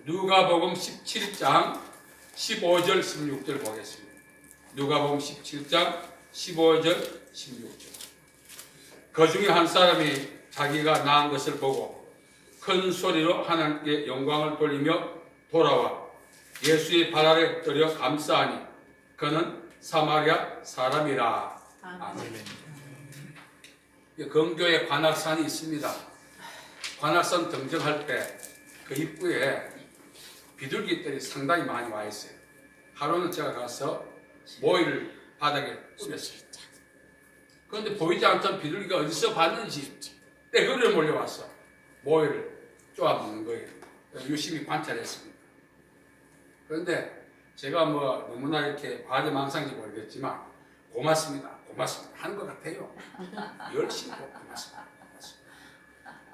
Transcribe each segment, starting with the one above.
누가복음 17장 15절 16절 보겠습니다. 누가복음 17장 15절 16절. 그 중에 한 사람이 자기가 낳은 것을 보고 큰 소리로 하나님께 영광을 돌리며 돌아와 예수의 발 아래 떨어 감사하니 그는 사마리아 사람이라. 아멘. 건교에 관악산이 있습니다. 관악산 등정할 때 그 입구에 비둘기들이 상당히 많이 와 있어요. 하루는 제가 가서 모이를 바닥에 뿌렸어요. 그런데 보이지 않던 비둘기가 어디서 봤는지 떼거리로 몰려왔어. 모이를 쪼아먹는 거예요. 유심히 관찰했습니다. 그런데 제가 뭐 너무나 이렇게 과대망상인지 모르겠지만 고맙습니다. 고맙습니다. 하는 것 같아요. 열심히 고맙습니다.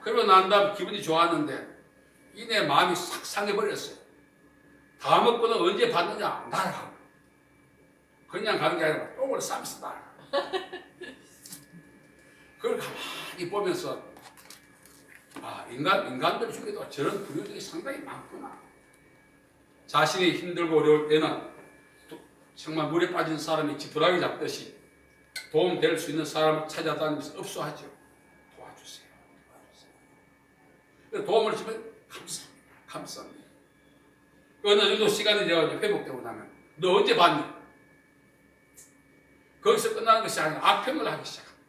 그러고 난 다음 기분이 좋았는데 이내 마음이 싹 상해버렸어요. 다 먹고는 언제 받느냐? 날아가고. 그냥 가는 게 아니라 똥을 싸면서 날아가고. 그걸 가만히 보면서 인간들 중에도 저런 부류들이 상당히 많구나. 자신이 힘들고 어려울 때는 정말 물에 빠진 사람이 지푸라기 잡듯이 도움될 수 있는 사람을 찾아다니면서 업소하죠. 도와주세요. 도움을 주면 감사합니다. 감사합니다. 어느 정도 시간이 되어서 회복되고 나면 너 언제 봤니? 거기서 끝나는 것이 아니라 악평을 하기 시작합니다.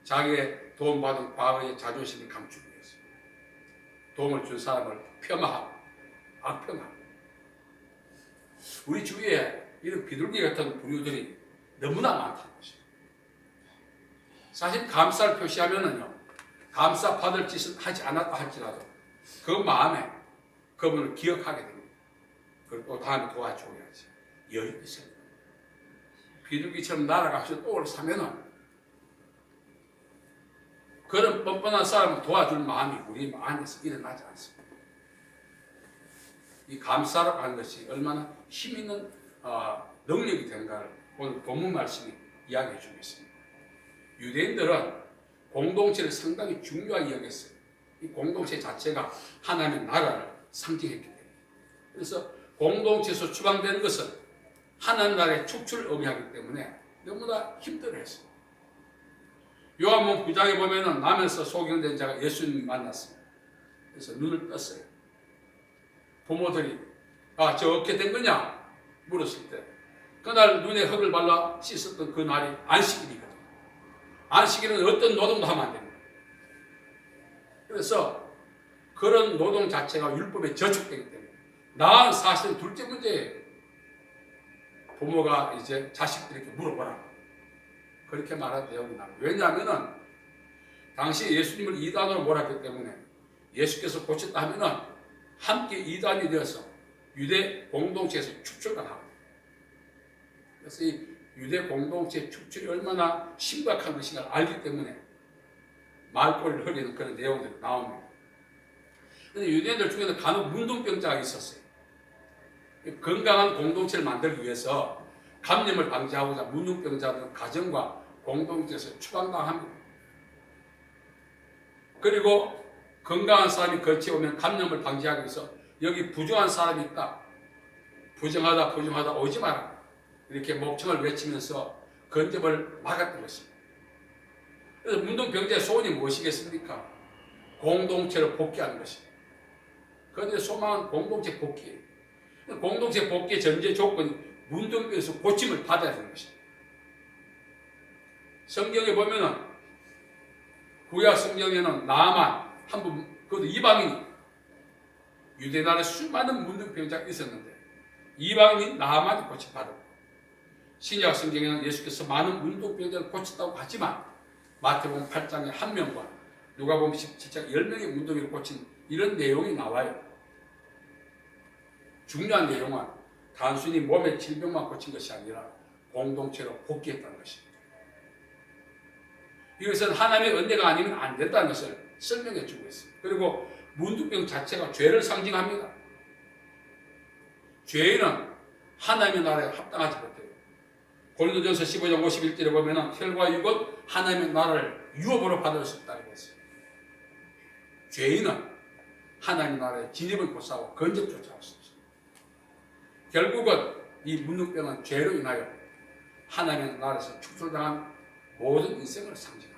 자기의 도움받은 과거의 자존심을 감추기 위해서 도움을 준 사람을 폄하하고 악평하고. 우리 주위에 이런 비둘기 같은 부류들이 너무나 많다는 것입니다. 사실 감사를 표시하면은요, 감사 받을 짓은 하지 않았다 할지라도 그 마음에 그분을 기억하게 됩니다. 그리고 또 다음에 도와줘야지. 여유 있어요. 비둘기처럼 날아가서 똥을 싸면은 그런 뻔뻔한 사람을 도와줄 마음이 우리 안에서 일어나지 않습니다. 이 감사라고 하는 것이 얼마나 힘 있는 능력이 되는가를 오늘 본문 말씀이 이야기해 주겠습니다. 유대인들은 공동체를 상당히 중요하게 여겼어요. 이 공동체 자체가 하나님의 나라를 상징했기 때문에. 그래서 공동체에서 추방된 것은 하나님 나라의 축출을 의미하기 때문에 너무나 힘들어했어요. 요한복음 9장에 보면은 남에서 소경된 자가 예수님을 만났습니다. 그래서 눈을 떴어요. 부모들이 저 어떻게 된 거냐 물었을 때 그날 눈에 흙을 발라 씻었던 그 날이 안식일이거든요. 안식일은 어떤 노동도 하면 안 됩니다. 그래서 그런 노동 자체가 율법에 저촉되기 때문에 낳은 사실은 둘째 문제예요. 부모가 이제 자식들에게 물어보라. 그렇게 말한 내용이 나옵니다. 왜냐하면은 당시 예수님을 이단으로 몰았기 때문에 예수께서 고쳤다 하면은 함께 이단이 되어서 유대 공동체에서 축출을 하거든요. 그래서 이 유대 공동체 축출이 얼마나 심각한 것인가 알기 때문에 말꼬리를 흐리는 그런 내용들이 나옵니다. 그런데 유대인들 중에는 간혹 문둥병자가 있었어요. 건강한 공동체를 만들기 위해서 감염을 방지하고자 문둥병자들은 가정과 공동체에서 추방당합니다. 그리고 건강한 사람이 거쳐오면 감염을 방지하기 위해서 여기 부정한 사람이 있다. 부정하다 오지 마라. 이렇게 목청을 외치면서 건접을 막았던 것입니다. 그래서 문둥병자의 소원이 무엇이겠습니까? 공동체로 복귀하는 것입니다. 그런데 소망은 공동체 복귀예요. 공동체 복귀의 전제 조건이 문둥병에서 고침을 받아야 되는 것입니다. 성경에 보면은 구약 성경에는 나아만 한 분, 그것도 이방인이 유대 나라에 수많은 문둥병자가 있었는데 이방인이 나아만이 고침받았고 신약 성경에는 예수께서 많은 문둥병자를 고쳤다고 하지만 마태복음 8장에 1명과 누가복음 17장 10명의 문둥이를 고친 이런 내용이 나와요. 중요한 내용은 단순히 몸의 질병만 고친 것이 아니라 공동체로 복귀했다는 것입니다. 이것은 하나님의 은혜가 아니면 안 된다는 것을 설명해 주고 있습니다. 그리고 문둥병 자체가 죄를 상징합니다. 죄인은 하나님의 나라에 합당하지 못해요. 고린도전서 15장 51절에 보면 혈과 육은 하나님의 나라를 유업으로 받을 수 없다고 했어요. 죄인은 하나님 나라의 진입을 고사하고 건져 쫓아갈 수 있습니다. 결국은 이 문둥병은 죄로 인하여 하나님의 나라에서 축출당한 모든 인생을 상징합니다.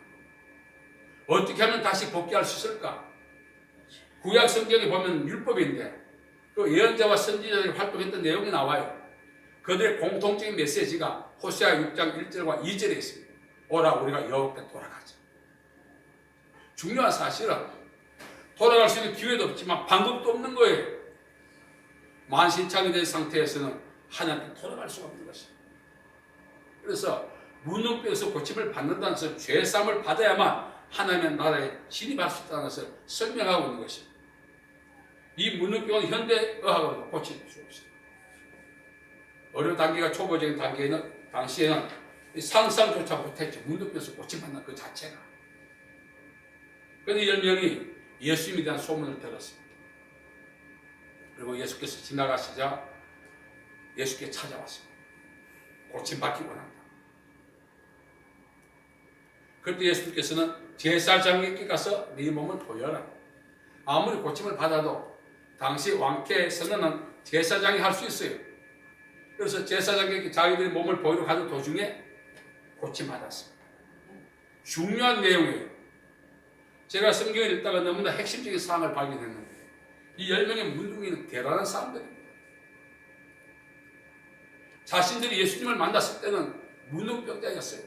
어떻게 하면 다시 복귀할 수 있을까? 구약 성경에 보면 율법인데 그 예언자와 선지자들이 활동했던 내용이 나와요. 그들의 공통적인 메시지가 호세아 6장 1절과 2절에 있습니다. 오라 우리가 여호와께 돌아가자. 중요한 사실은 돌아갈 수 있는 기회도 없지만 방법도 없는 거예요. 만신창이 된 상태에서는 하나님께 돌아갈 수가 없는 것입니다. 그래서 문둥병에서 고침을 받는다는 것은 죄사함을 받아야만 하나님의 나라에 진입할 수 있다는 것을 설명하고 있는 것입니다. 이 문둥병은 현대의학으로 고칠 수 없습니다. 어려 단계가 초보적인 당시에는 상상조차 못했죠. 문둥병에서 고침받는 그 자체가. 그런데 10명이 예수님에 대한 소문을 들었습니다. 그리고 예수께서 지나가시자 예수께 찾아왔습니다. 고침받기 원한다. 그때 예수께서는 제사장에게 가서 네 몸을 보여라. 아무리 고침을 받아도 당시 왕께서는 제사장이 할 수 있어요. 그래서 제사장에게 자기들의 몸을 보이러 가는 도중에 고침받았습니다. 중요한 내용이에요. 제가 성경을 읽다가 너무나 핵심적인 사항을 발견했는데 이 10명의 문둥이는 대단한 사람들입니다. 자신들이 예수님을 만났을 때는 문둥병자였어요.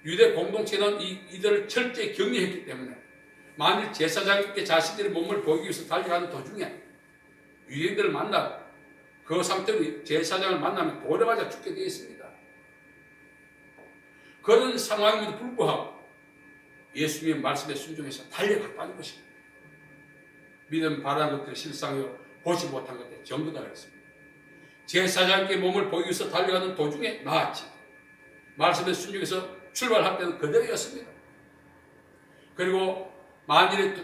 유대 공동체는 이들을 철저히 격리했기 때문에 만일 제사장에게 자신들의 몸을 보이기 위해서 달려가는 도중에 유대인들을 만나 그 상태로 제사장을 만나면 돌에 맞아 죽게 되어 있습니다. 그런 상황임에도 불구하고 예수님의 말씀에 순종해서 달려갔다는 것입니다. 믿음 바라는 것들을 실상으로 보지 못한 것들 전부 다 그랬습니다. 제사장께 몸을 보이기 위해서 달려가는 도중에 나았지. 말씀에 순종해서 출발할 때는 그대로였습니다. 그리고 만일에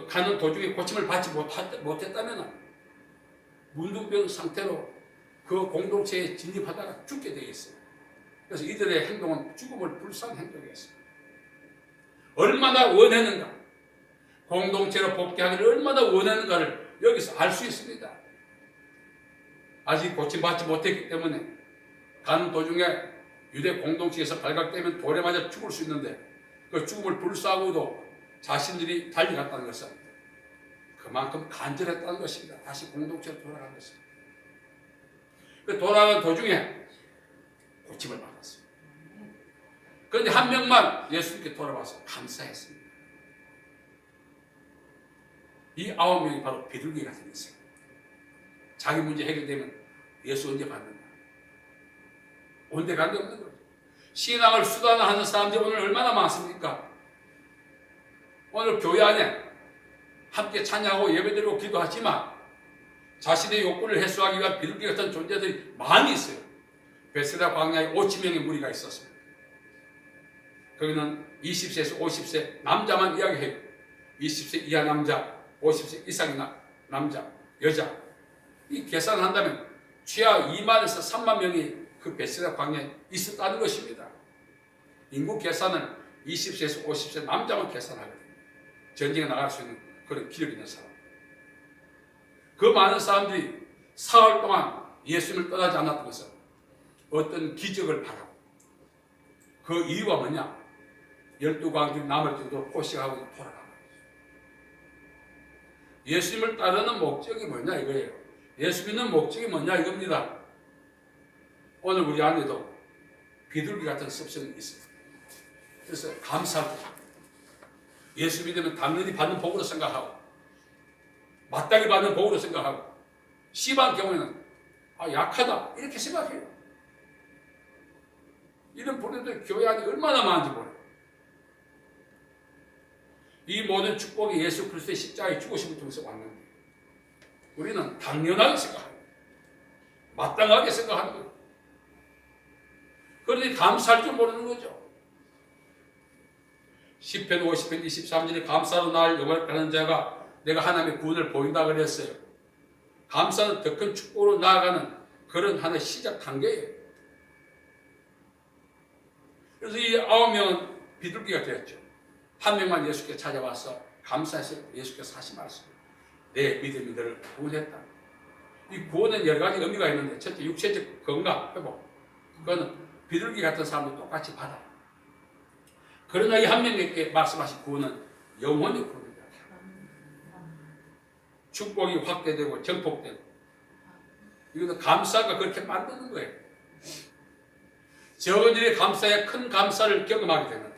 가는 도중에 고침을 받지 못했다면 문둥병 상태로 그 공동체에 진입하다가 죽게 되어 있어요. 그래서 이들의 행동은 죽음을 불사한 행동이었습니다. 얼마나 원했는가, 공동체로 복귀하기를 얼마나 원했는가를 여기서 알 수 있습니다. 아직 고침받지 못했기 때문에 가는 도중에 유대 공동체에서 발각되면 돌에 맞아 죽을 수 있는데 그 죽음을 불사하고도 자신들이 달려갔다는 것은 그만큼 간절했다는 것입니다. 다시 공동체로 돌아간 것입니다. 그 돌아간 도중에 고침을 받았습니다. 그런데 한 명만 예수님께 돌아와서 감사했습니다. 이 9명이 바로 비둘기 같은 인생. 자기 문제 해결되면 예수 언제 받는다. 온데 간데 없는 거죠. 신앙을 수단화하는 사람들이 오늘 얼마나 많습니까? 오늘 교회 안에 함께 찬양하고 예배드리고 기도하지만 자신의 욕구를 해소하기 위한 비둘기 같은 존재들이 많이 있어요. 베세다 광야에 5,000명의 무리가 있었습니다. 거기는 20세에서 50세 남자만 이야기해요. 20세 이하 남자, 50세 이상의 남자, 여자. 이 계산을 한다면 최하 2만에서 3만 명이 그 베세다 광야에 있었다는 것입니다. 인구 계산은 20세에서 50세 남자만 계산하거든요. 전쟁에 나갈 수 있는 그런 기력 있는 사람. 그 많은 사람들이 사흘 동안 예수님을 떠나지 않았던 것은 어떤 기적을 바라고 그 이유가 뭐냐? 12광주를 남을 정도로 포식하고 돌아가는 거예요. 예수님을 따르는 목적이 뭐냐 이거예요. 예수 믿는 목적이 뭐냐 이겁니다. 오늘 우리 안에도 비둘기 같은 습성이 있습니다. 그래서 감사합니다. 예수 믿으면 당연히 받는 복으로 생각하고 마땅히 받는 복으로 생각하고 심한 경우에는 약하다 이렇게 생각해요. 이런 분들도 교회 안에 얼마나 많은지 몰라요. 이 모든 축복이 예수 그리스도의 십자가의 죽으심을 통해서 왔는데 우리는 당연하게 생각합니다. 마땅하게 생각하는 거예요. 그런데 감사할 줄 모르는 거죠. 10편 50편 23절에 감사로 나를 영원히 하는 자가 내가 하나님의 구원을 보인다 그랬어요. 감사는 더 큰 축복으로 나아가는 그런 하나의 시작 단계예요. 그래서 이 9명은 비둘기가 되었죠. 한 명만 예수께 찾아와서 감사해서 예수께서 하신 말씀. 내 믿음이 너를 구원했다. 이 구원은 여러 가지 의미가 있는데 첫째 육체적 건강 회복, 그거는 비둘기 같은 사람도 똑같이 받아요. 그러나 이 한 명에게 말씀하신 구원은 영원히 구원이다. 축복이 확대되고 정복되고, 이것은 감사가 그렇게 만드는 거예요. 적은 일의 감사에 큰 감사를 경험하게 되는데,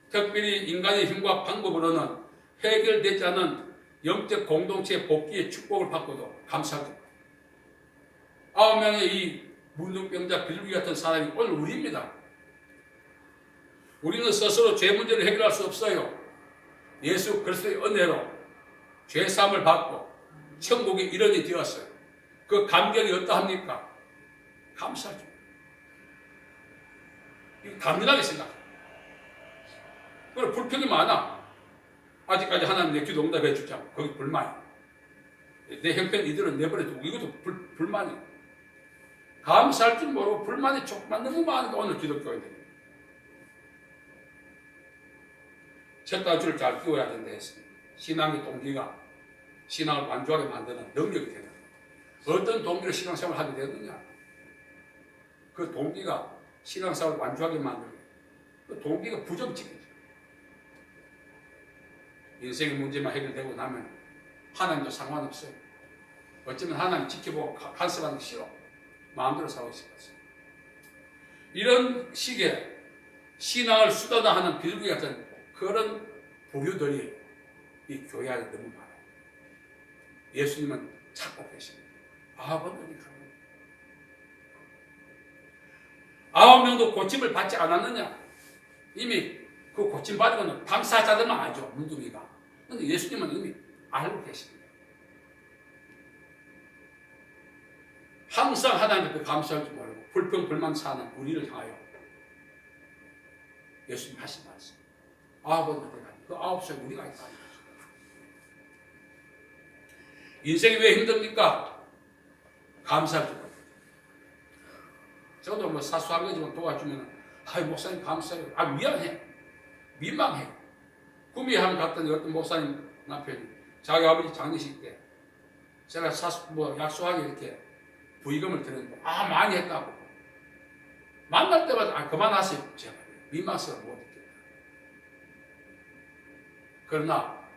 특별히 인간의 힘과 방법으로는 해결되지 않은 영적 공동체의 복귀의 축복을 받고도 감사합니다. 9명의 이 문둥병자 비둘기 같은 사람이 오늘 우리입니다. 우리는 스스로 죄 문제를 해결할 수 없어요. 예수 그리스도의 은혜로 죄 사함을 받고 천국의 일원이 되었어요. 그 감격이 어떠합니까? 감사하죠. 이거 당연하게 생각해요. 그리고 불평이 많아. 아직까지 하나님 내 기도 응답해 주지 않고 거기 불만이야. 내 형편 이들은 내버려두고 이것도 불만이야. 감사할 줄 모르고 불만이 조금만 너무 많으니까 오늘 기독교인들 첫 줄을 잘 끼워야 된다 했습니다. 신앙의 동기가 신앙을 완주하게 만드는 능력이 되는 거예요. 어떤 동기로 신앙생활을 하게 되느냐? 그 동기가 신앙생활을 완주하게 만드는 거예요. 그 동기가 부정적이죠. 인생의 문제만 해결되고 나면 하나님도 상관없어요. 어쩌면 하나님 지켜보고 간섭하는 게 싫어. 마음대로 살고 있을 것같아요. 이런 식의 신앙을 수단화하는 비둘기 같은 그런 부류들이 이 교회 안에 너무 많아요. 예수님은 찾고 계십니다. 아버님이 가면 9명도 고침을 받지 않았느냐? 이미 그 고침받은 것은 당사자들만 알죠. 문둥이가. 그런데 예수님은 이미 알고 계십니다. 항상 하나님 앞에 감사할 줄 모르고 불평 불만 사는 우리를 향하여 예수님 하신 말씀. 아버지가 그 9살 우리가 있다. 인생이 왜 힘듭니까? 감사할 줄 모르고. 저도 뭐 사소한 거지만 도와주면 아이 목사님 감사해요. 아 미안해. 민망해. 구미함 갔더니 어떤 목사님 남편이 자기 아버지 장례식 때 제가 약속하게 이렇게 부의금을 드렸는데 많이 했다고 만날 때마다 그만하세요. 제가 민망해서 못 했겠다. 그러나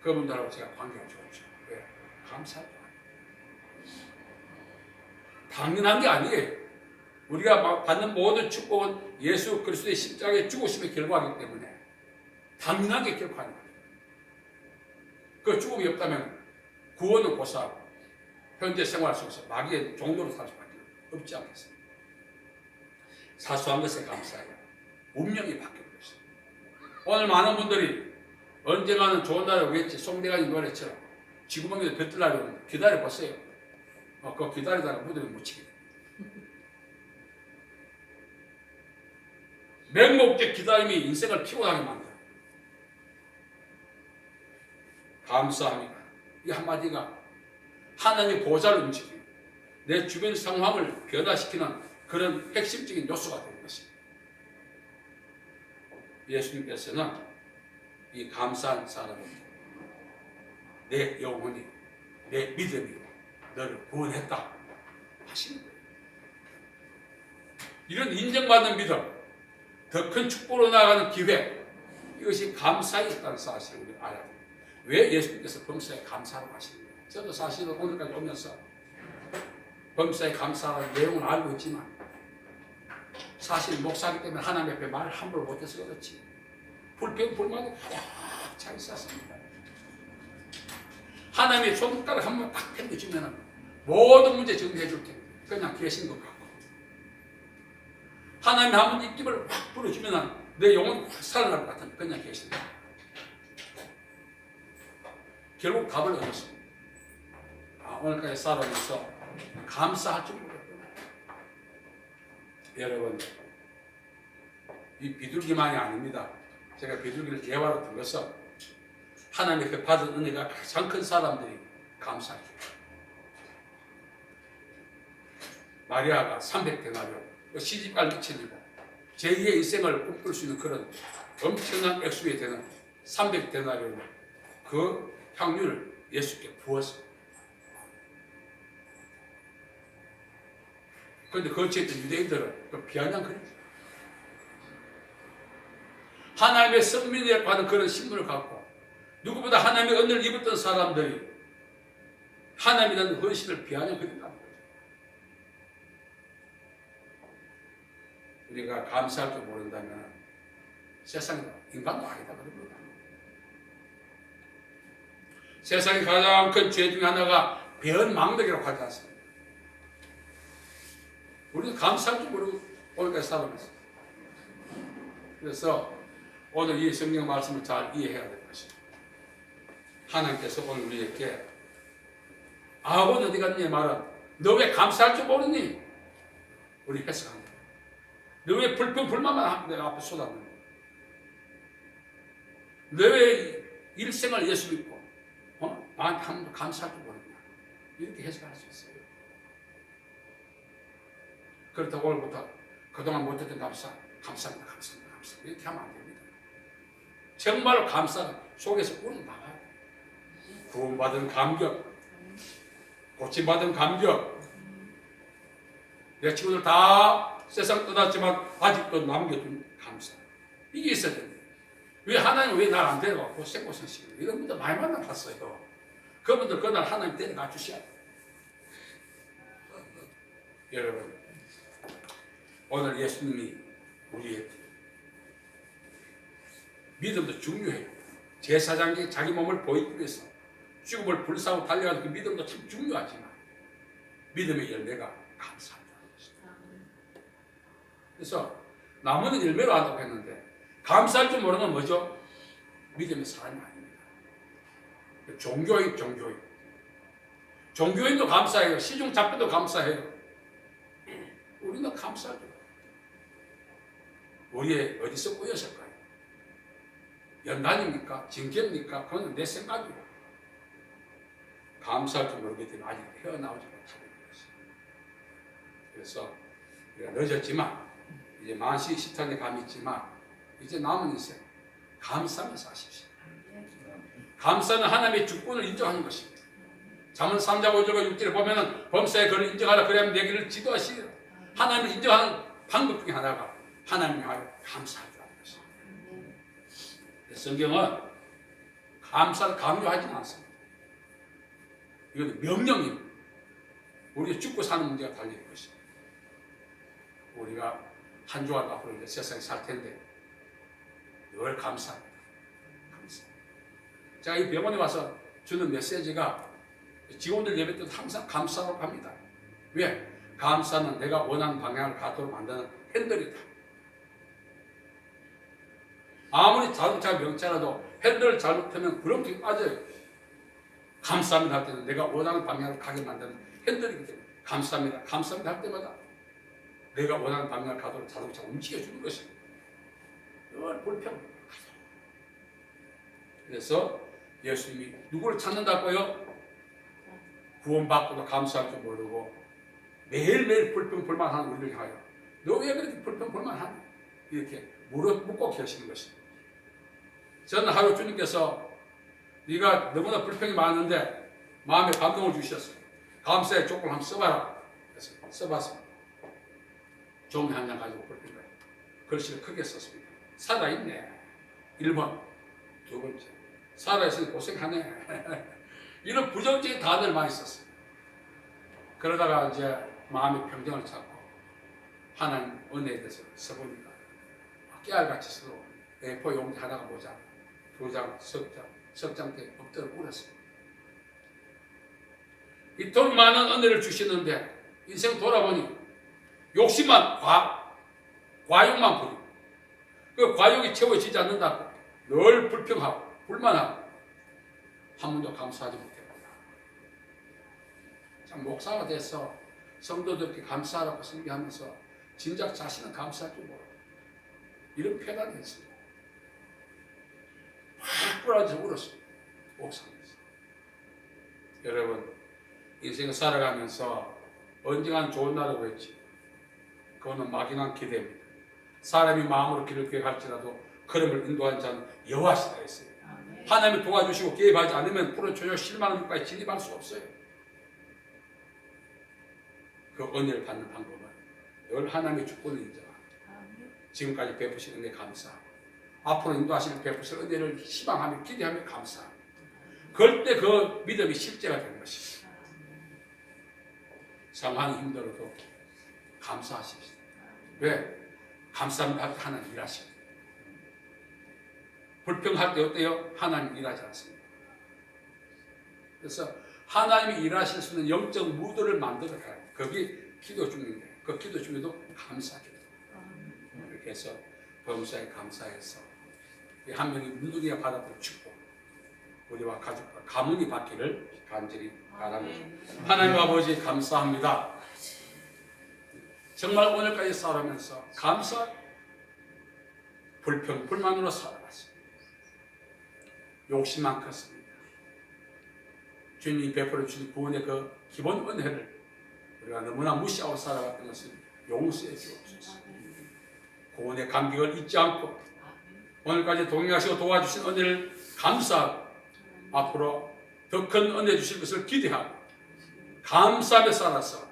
그분들하고 제가 관계가 좋죠. 왜? 감사하죠. 당연한 게 아니에요. 우리가 받는 모든 축복은 예수 그리스도의 십자가의 죽으심의 결과이기 때문에 당연하게 결과하는 거예요. 그 죽음이 없다면 구원은 고사하고 현재 생활 속에서 마귀의 종로로 살 수밖에 없지 않겠습니까? 사소한 것에 감사해요. 운명이 바뀌고 있어요. 오늘 많은 분들이 언젠가는 좋은 날이 오겠지. 송대관이 노래처럼 지구멍에도 볕들 날이 오는데 기다려보세요. 그거 기다리다가 무덤에 묻히게 됩니다. 맹목적 기다림이 인생을 피곤하게 만들어요. 감사합니다. 이 한마디가 하나님의 보좌를 움직이고 내 주변 상황을 변화시키는 그런 핵심적인 요소가 되는 것입니다. 예수님께서는 이 감사한 사람에게 내 영혼이 내 믿음이 너를 구원했다 하시는 거예요. 이런 인정받는 믿음, 더 큰 축복으로 나아가는 기회, 이것이 감사에 있다는 사실을 우리가 알아야 됩니다. 왜 예수님께서 범사에 감사라고 하시는가? 저도 사실은 오늘까지 오면서 범사에 감사라는 내용을 알고 있지만 사실 목사기 때문에 하나님 앞에 말을 함부로 못해서 그렇지 불평 불만이 가득 차 있었습니다. 하나님의 손가락 한 번 딱 펴주면 모든 문제 정리해 줄 테니까 그냥 계신 것 같고 하나님이 한 번 입김을 확 불어주면 내 영혼이 확 살아날 것 같은 그냥 계신 것 같아요. 결국 답을 얻었습니다. 오늘까지 살아오면서 감사할 줄 모르겠구나. 여러분, 이 비둘기만이 아닙니다. 제가 비둘기를 개화로 든 것은 하나님께 받은 은혜가 가장 큰 사람들이 감사하죠. 마리아가 300데나리온 시집갈 미치고 제2의 인생을 꿈꿀 수 있는 그런 엄청난 액수에 되는 300데나리온을 그 향유를 예수께 부었어요. 그런데 거치에 있던 유대인들은 또 비아냥거렸어요. 하나님의 선민이라고 하는 그런 신분을 갖고 누구보다 하나님의 은혜를 입었던 사람들이 하나님이라는 헌신을 비아냥거린다는 거죠. 우리가 감사할 줄 모른다면 세상에 인간도 아니다 그럽니다. 세상의 가장 큰 죄 중에 하나가 배은망덕이라고 하지 않습니까? 우리는 감사할 줄 모르고 오늘까지 살아왔어요. 그래서 오늘 이 성경 말씀을 잘 이해해야 될 것입니다. 하나님께서 오늘 우리에게 아버지 어디 갔니? 말은 너 왜 감사할 줄 모르니? 우리 해석합니다. 너 왜 불평 불만만 내가 앞에 쏟았느냐? 너 왜 일생을 예수 믿고 나한테 한 번도 감사할 줄 모르냐? 이렇게 해석할 수 있어요. 그렇다고 오늘부터 그동안 못했던 감사합니다. 이렇게 하면 안 됩니다. 정말로 감사 속에서 우러나가요. 구원받은 감격, 고침받은 감격. 내 친구들 다 세상 떠났지만 아직도 남겨둔 감사. 이게 있어야 됩니다. 왜 하나님 왜 날 안 데려가 고생시키는 이런 분들 많이 만나봤어요. 그분들 그날 하나님 데려가 주셔야 돼요. 여러분, 오늘 예수님이 우리의 믿음도 중요해요. 제사장이 자기 몸을 보이기 위해서 죽음을 불사하고 달려가는 그 믿음도 참 중요하지만 믿음의 열매가 감사한다는 것입니다. 그래서 나무는 열매로 한다고 했는데 감사할 줄 모르는 건 뭐죠? 믿음의 사람이 아닙니다. 종교인도 감사해요. 시중 잡혀도 감사해요. 우리는 감사하죠. 우리의 어디서 꼬였을까요? 연단입니까? 징계입니까? 그건 내 생각이고 감사할 줄 모르기 때문에 아직 헤어나오지 못하고 있는 것입니다. 그래서 우리가 늦었지만 이제 만시 시탄에 감이 있지만 이제 남은 인생 감사하면서 사십시오. 감사는 하나님의 주권을 인정하는 것입니다. 잠언 3장 5절과 6절에 보면은 범사에 그를 인정하라 그래야 내 길을 지도하시리라. 하나님을 인정하는 방법 중에 하나가 하나님을 위하여 감사할 줄 아는 것입니다. 성경은 감사를 강요하지는 않습니다. 이건 명령입니다. 우리가 죽고 사는 문제가 달린 것입니다. 우리가 한 주간 앞으로 이제 세상에 살 텐데 늘 감사합니다. 제가 이 병원에 와서 주는 메시지가 직원들 예배 때도 항상 감사라고 합니다. 왜? 감사는 내가 원하는 방향을 가도록 만드는 핸들이다. 아무리 자동차 명차라도 핸들을 잘못하면 구렁텅이 빠져요. 감사합니다 할 때는 내가 원하는 방향을 가게 만드는 핸들이기 때문에 감사합니다 할 때마다 내가 원하는 방향을 가도록 자동차가 움직여주는 것입니다. 늘 불평. 그래서 예수님이 누구를 찾는다고요? 구원받고도 감사할 줄 모르고 매일매일 불평불만하는 우리를 향하여 너 왜 그렇게 불평불만하니? 이렇게 묻고 계시는 것입니다. 저는 하루 주님께서 네가 너무나 불평이 많은데 마음에 감동을 주셨어요. 감사의 조건을 한번 써봐라. 그래서 써봤습니다. 종이 한 장 가지고 불평을 글씨를 크게 썼습니다. 살아있네. 1번. 두 번째. 살아있으니 고생하네. 이런 부정적인 단어를 많이 썼어요. 그러다가 이제 마음의 평정을 찾고 하나님 은혜에 대해서 써보니까 깨알같이 써도 A4 용지 하나가 모자 2장, 석장 때 엎드려 울었습니다. 이토록 많은 은혜를 주시는데 인생 돌아보니 욕심만 과욕만 부리고 그 과욕이 채워지지 않는다고 늘 불평하고 불만하고 한 번도 감사하지 못했구나. 참 목사가 돼서 성도들께 감사하라고 설교하면서 진작 자신은 감사할 줄 모르고 이런 폐단이 있습니다. 확 부러져서 울었습니다. 목사님께서. 여러분 인생을 살아가면서 언젠간 좋은 날이 오겠지. 그거는 막연한 기대입니다. 사람이 마음으로 길을 계획할지라도 걸음을 인도하는 자는 여호와시다 했어요. 하나님이 도와주시고 개입하지 않으면 프로초조 실망까지 진입할 수 없어요. 그 은혜를 받는 방법은 늘 하나님의 주권을 인정하고 지금까지 베푸신 은혜 감사하고 앞으로 인도하시는 베푸실 은혜를 희망하며 기대하며 감사하고 그럴 때 그 믿음이 실제가 되는 것입니다. 상황이 힘들어도 감사하십시오. 왜? 감사합니다. 하나님 일하십니다. 불평할 때 어때요? 하나님 일하지 않습니다. 그래서 하나님이 일하실 수 있는 영적 무드를 만들어 가야 돼요. 거기 기도 중인데 그 기도 중에도 감사기도. 이렇게 해서 범사에 감사해서 한 명이 물두기가 받았던 축복 우리와 가족과 가문이 받기를 간절히 바랍니다. 하나님 아버지 감사합니다. 정말 오늘까지 살아가면서 감사 불평 불만으로 살아갔습니다. 욕심만 컸습니다. 주님이 베풀어 주신 구원의 그 기본 은혜를 우리가 너무나 무시하고 살아갔던 것을 용서해 주옵소서. 구원의 감격을 잊지 않고 오늘까지 동행하시고 도와주신 은혜를 감사하고 앞으로 더 큰 은혜 주실 것을 기대하고 감사하며 살아서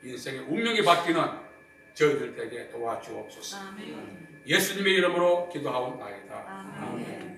인생의 운명이 바뀌는 저희들 되게 도와주옵소서. 예수님의 이름으로 기도하옵나이다. 아멘.